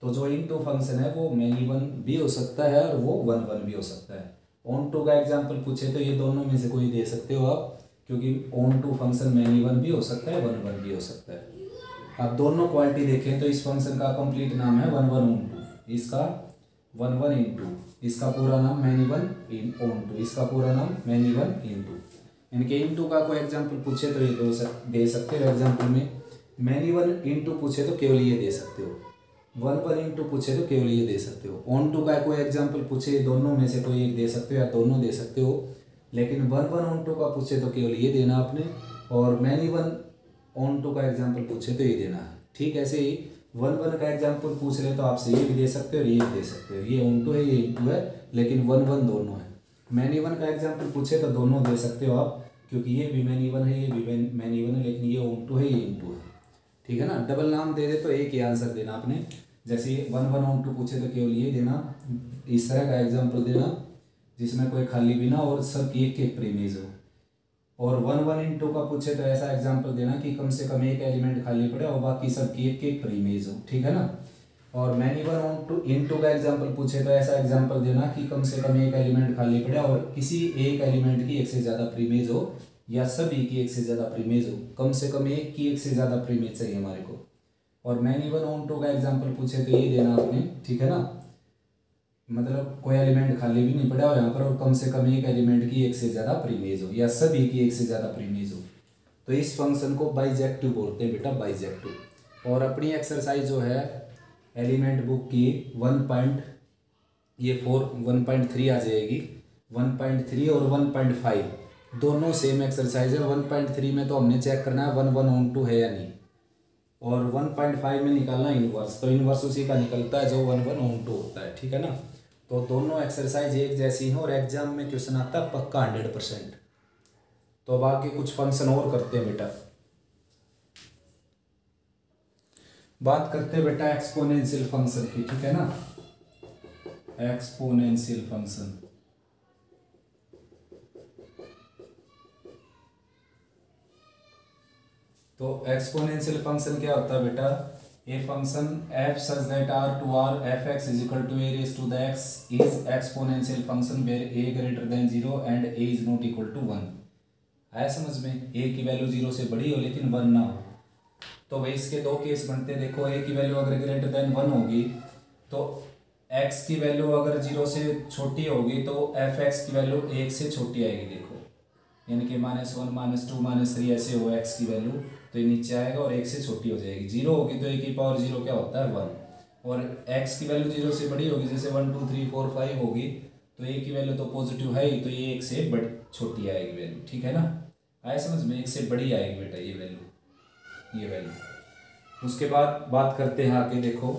तो जो इनटू फंक्शन है वो मैनी वन भी हो सकता है और वो वन वन भी हो सकता है। ऑन टू का एग्जाम्पल पूछे तो ये दोनों में से कोई दे सकते हो आप, क्योंकि onto function many one भी हो सकता है, वन वन भी हो सकता है। अब दोनों क्वालिटी देखें तो इस फंक्शन का कंप्लीट नाम है वन वन ऑन टू, इसका वन वन इन टू, इसका पूरा नाम many one in onto, इसका पूरा नाम मैनी वन इन टू। इनके इन टू का कोई एग्जाम्पल पूछे तो ये दे सकते हो एग्जाम्पल में, मैनी वन इन टू पूछे तो केवल ये दे सकते हो, वन वन इन टू पूछे तो केवल ये दे सकते हो। ऑन टू का कोई एग्जाम्पल पूछे दोनों में से कोई एक दे सकते हो या दोनों दे सकते हो, लेकिन वन वन ऑन टू का पूछे तो केवल ये देना आपने, और मैनी वन ऑन टू का एग्जाम्पल पूछे तो ये देना है। ठीक ऐसे ही वन वन का एग्जाम्पल पूछ रहे तो आपसे ये भी दे सकते हो और ये भी दे सकते हो, ये ऑन टू है ये इन टू है, लेकिन वन वन दोनों है। मैनी वन का एग्जाम्पल पूछे तो दोनों दे सकते हो आप, क्योंकि ये भी मैनी वन है ये भी मैनी वन है, लेकिन ये ऑन टू है ये इन टू है, ठीक है ना। डबल नाम दे दे तो एक ही आंसर देना आपने, जैसे वन वन ऑन टू पूछे तो केवल ये देना, इस तरह का एग्जाम्पल देना जिसमें कोई खाली भी ना और सब एक एक प्रीमेज हो। और वन वन इन टू का पूछे तो ऐसा एग्जाम्पल देना कि कम से कम एक एलिमेंट खाली पड़े और बाकी सब की एक प्रीमेज हो, ठीक है ना। और many one onto into का एग्जाम्पल पूछे तो ऐसा एग्जाम्पल देना कि कम से कम एक एलिमेंट खाली पड़े और किसी एक एलिमेंट की एक से ज़्यादा प्रीमेज हो, या सभी की एक से ज़्यादा प्रीमेज हो, कम से कम एक की एक से ज़्यादा प्रीमेज चाहिए हमारे को। और मैनी वन ऑन टू का एग्जाम्पल पूछे तो ये देना आपने, ठीक है ना, मतलब कोई एलिमेंट खाली भी नहीं पड़ा हो यहाँ पर और कम से कम एक एलिमेंट की एक से ज़्यादा प्रीमेज हो या सभी की एक से ज़्यादा प्रीमेज हो, तो इस फंक्शन को बाइजेक्टिव बोलते हैं बेटा, बाइजेक्टिव। और अपनी एक्सरसाइज जो है एलिमेंट बुक की 1.3 आ जाएगी, 1.3 और 1.5 दोनों सेम एक्सरसाइज है। 1.3 में तो हमने चेक करना है वन वन ऑन टू है या नहीं, और 1.5 में निकालना इनवर्स, तो इनवर्स उसी का निकलता है जो वन वन ऑन टू होता है, ठीक है ना। तो दोनों एक्सरसाइज एक जैसी हैं और एग्जाम में क्वेश्चन आता है पक्का 100%। तो अब आगे कुछ फंक्शन और करते हैं बेटा, बात करते हैं बेटा एक्सपोनेंशियल फंक्शन की, ठीक है ना, एक्सपोनेंशियल फंक्शन। तो एक्सपोनेंशियल फंक्शन क्या होता है बेटा, a function f such that r to r fx is equal to a raised to the x is exponential function where a greater than 0 and a is not equal to 1। आया समझ में, ए की value 0 से बड़ी हो लेकिन 1 ना हो। तो भाई इसके दो केस बनते हैं। देखो ए की वैल्यू अगर ग्रेटर देन 1 होगी तो एक्स की वैल्यू अगर 0 से छोटी होगी तो एफ एक्स की वैल्यू 1 से छोटी आएगी। देखो यानी कि -1 -2 -3 ऐसे हो एक्स की वैल्यू, तो ये नीचे आएगा और 1 से छोटी हो जाएगी। 0 होगी तो ए की पावर 0 क्या होता है 1, और एक्स की वैल्यू 0 से बड़ी होगी जैसे 1 2 3 4 5 होगी तो ए की वैल्यू तो पॉजिटिव है ही, तो ये 1 से बड़ी छोटी आएगी वैल्यू। ठीक है ना, आए समझ में, 1 से बड़ी आएगी बेटा ये वैल्यू। उसके बाद बात करते हैं आगे। देखो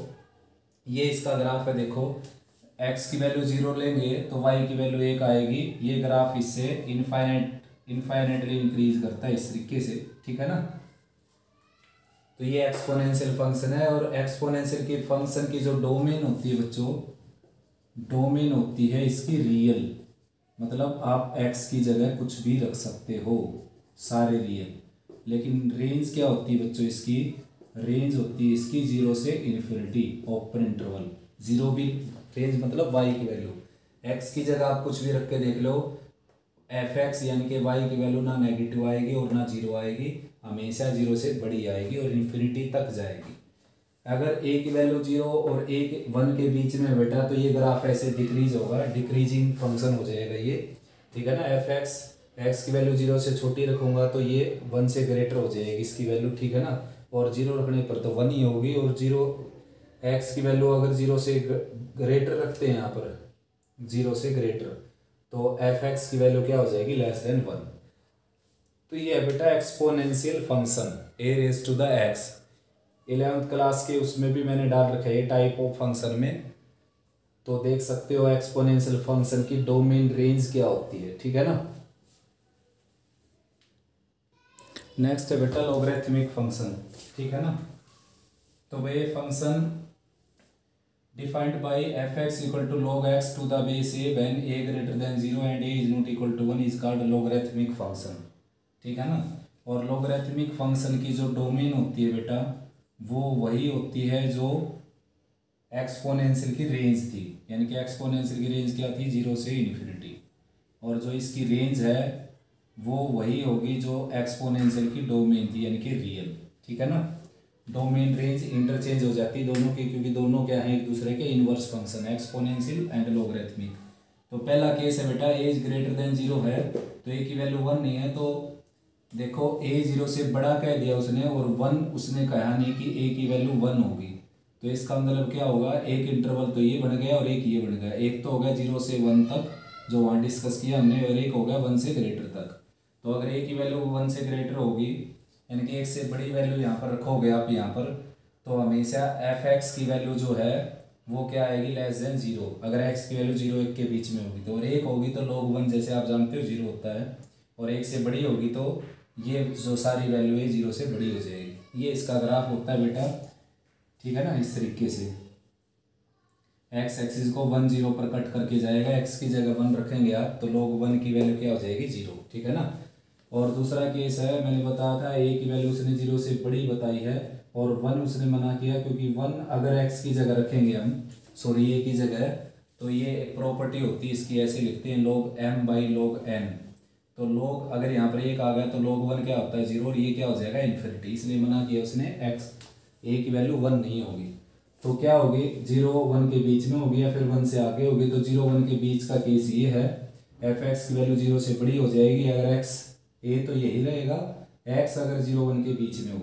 ये इसका ग्राफ है। देखो x की वैल्यू 0 लेंगे तो y की वैल्यू 1 आएगी। ये ग्राफ इससे इनफाइनेटली इंक्रीज करता है इस तरीके से। ठीक है ना, तो ये एक्सपोनेंशियल फंक्शन है। और एक्सपोनेंशियल की फंक्शन की जो डोमेन होती है बच्चों, डोमेन होती है इसकी रियल, मतलब आप x की जगह कुछ भी रख सकते हो, सारे रियल। लेकिन रेंज क्या होती है बच्चों इसकी, रेंज होती है इसकी 0 से इन्फिनिटी, ओपन इंटरवल। 0 भी रेंज मतलब y की वैल्यू, x की जगह आप कुछ भी रख के देख लो, एफ एक्स यानी कि y की वैल्यू ना नेगेटिव आएगी और ना 0 आएगी, हमेशा 0 से बड़ी आएगी और इन्फिनिटी तक जाएगी। अगर a की वैल्यू 0 और 1 के बीच में बेटा तो ये ग्राफ ऐसे डिक्रीज होगा, डिक्रीजिंग फंक्शन हो जाएगा ये। ठीक है ना, एफ एक्स की वैल्यू 0 से छोटी रखूंगा तो ये 1 से ग्रेटर हो जाएगी इसकी वैल्यू। ठीक है ना, और 0 रखने पर तो 1 ही होगी। और 0 एक्स की वैल्यू अगर 0 से ग्रेटर रखते हैं यहाँ पर, 0 से ग्रेटर, तो एफ एक्स की वैल्यू क्या हो जाएगी, लेस देन 1। तो ये है बेटा exponential function A raise to the X. 11th class के उसमें भी मैंने डाल रखा है ये टाइप ऑफ फंक्शन में, तो देख सकते हो एक्सपोनेंशियल फंक्शन की डोमेन रेंज क्या होती है। ठीक है ना, नेक्स्ट है बेटा लॉगरिथमिक फंक्शन। ठीक है ना, तो भाई function defined by F X equal to log X to the base A when A greater than 0 and A is not equal to 1 is called logarithmic function. ठीक है ना, और लॉगरिथमिक फंक्शन की जो डोमेन होती है बेटा वो वही होती है जो एक्सपोनेंशियल की रेंज थी, यानी कि एक्सपोनेंशियल की रेंज क्या थी, 0 से इन्फिनिटी, और जो इसकी रेंज है वो वही होगी जो एक्सपोनेंशियल की डोमेन थी यानी कि रियल। ठीक है ना, डोमेन रेंज इंटरचेंज हो जाती है दोनों की, क्योंकि दोनों क्या है एक दूसरे के inverse function, exponential and logarithmic. तो पहला केस है बेटा ए इज ग्रेटर देन 0 है तो ए की वैल्यू 1 नहीं है, तो देखो ए 0 से बड़ा कह दिया उसने और 1 उसने कहा नहीं कि ए की वैल्यू 1 होगी, तो इसका मतलब क्या होगा, एक इंटरवल तो ये बन गया और एक ये बन गया। एक तो हो गया 0 से 1 तक जो वहाँ डिस्कस किया हमने, और एक हो गया 1 से ग्रेटर तक। तो अगर ए की वैल्यू 1 से ग्रेटर होगी यानी कि एक से बड़ी वैल्यू यहाँ पर रखोगे आप यहाँ पर, तो हमेशा एफ एक्स की वैल्यू जो है वो क्या आएगी, लेस देन 0। अगर एक्स की वैल्यू 0 1 के बीच में होगी तो, और 1 होगी तो log 1 जैसे आप जानते हो 0 होता है, और 1 से बड़ी होगी तो ये जो सारी वैल्यू है 0 से बड़ी हो जाएगी। ये इसका ग्राफ होता है बेटा। ठीक है ना, इस तरीके से एक्स एक्सिस को 1 0 पर कट करके जाएगा, एक्स की जगह 1 रखेंगे आप तो log 1 की वैल्यू क्या हो जाएगी, 0। ठीक है ना, और दूसरा केस है मैंने बताया था ए की वैल्यू उसने 0 से बड़ी बताई है और 1 उसने मना किया, क्योंकि 1 अगर एक्स की जगह रखेंगे हम, सॉरी ए की जगह, तो ये एक प्रॉपर्टी होती है इसकी, ऐसे लिखते हैं log m by log n। तो log अगर यहाँ पर 1 आ गया तो log 1 क्या होता है 0 और ये क्या हो जाएगा इन्फिनिटी, इसलिए मना किया उसने, एक्स ए की वैल्यू 1 नहीं होगी। तो क्या होगी, 0 1 के बीच में होगी या फिर 1 से आगे होगी। तो 0 1 के बीच का केस ये है, एफ एक्स की वैल्यू 0 से बड़ी हो जाएगी अगर एक्स ए तो यही रहेगा, एक्स अगर 0 1 के बीच में हो,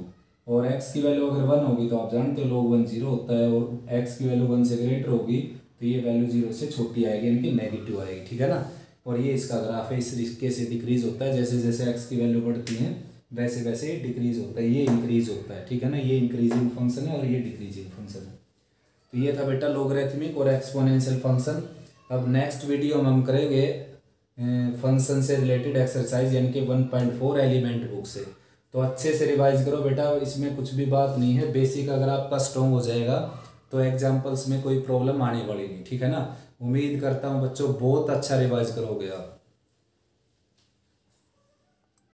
और एक्स की वैल्यू अगर 1 होगी तो आप जानते हो log 1 0 होता है, और एक्स की वैल्यू 1 से ग्रेटर होगी तो ये वैल्यू 0 से छोटी आएगी यानी कि नेगेटिव आएगी। ठीक है ना, और ये इसका ग्राफ है, इस तरीके से डिक्रीज होता है, जैसे जैसे एक्स की वैल्यू बढ़ती है वैसे वैसे डिक्रीज होता है, ये इंक्रीज होता है। ठीक है ना, ये इंक्रीजिंग फंक्शन है और ये डिक्रीजिंग फंक्शन है। तो ये था बेटा लॉगरिथमिक और एक्सपोनेंशियल फंक्शन। अब नेक्स्ट वीडियो में हम करेंगे फंक्शन से रिलेटेड एक्सरसाइज यानी कि 1.4 एलिमेंट बुक से। तो अच्छे से रिवाइज करो बेटा, इसमें कुछ भी बात नहीं है, बेसिक अगर आपका स्ट्रॉन्ग हो जाएगा तो एग्जाम्पल्स में कोई प्रॉब्लम आने वाली नहीं। ठीक है ना, उम्मीद करता हूँ बच्चों बहुत अच्छा रिवाइज करोगे आप।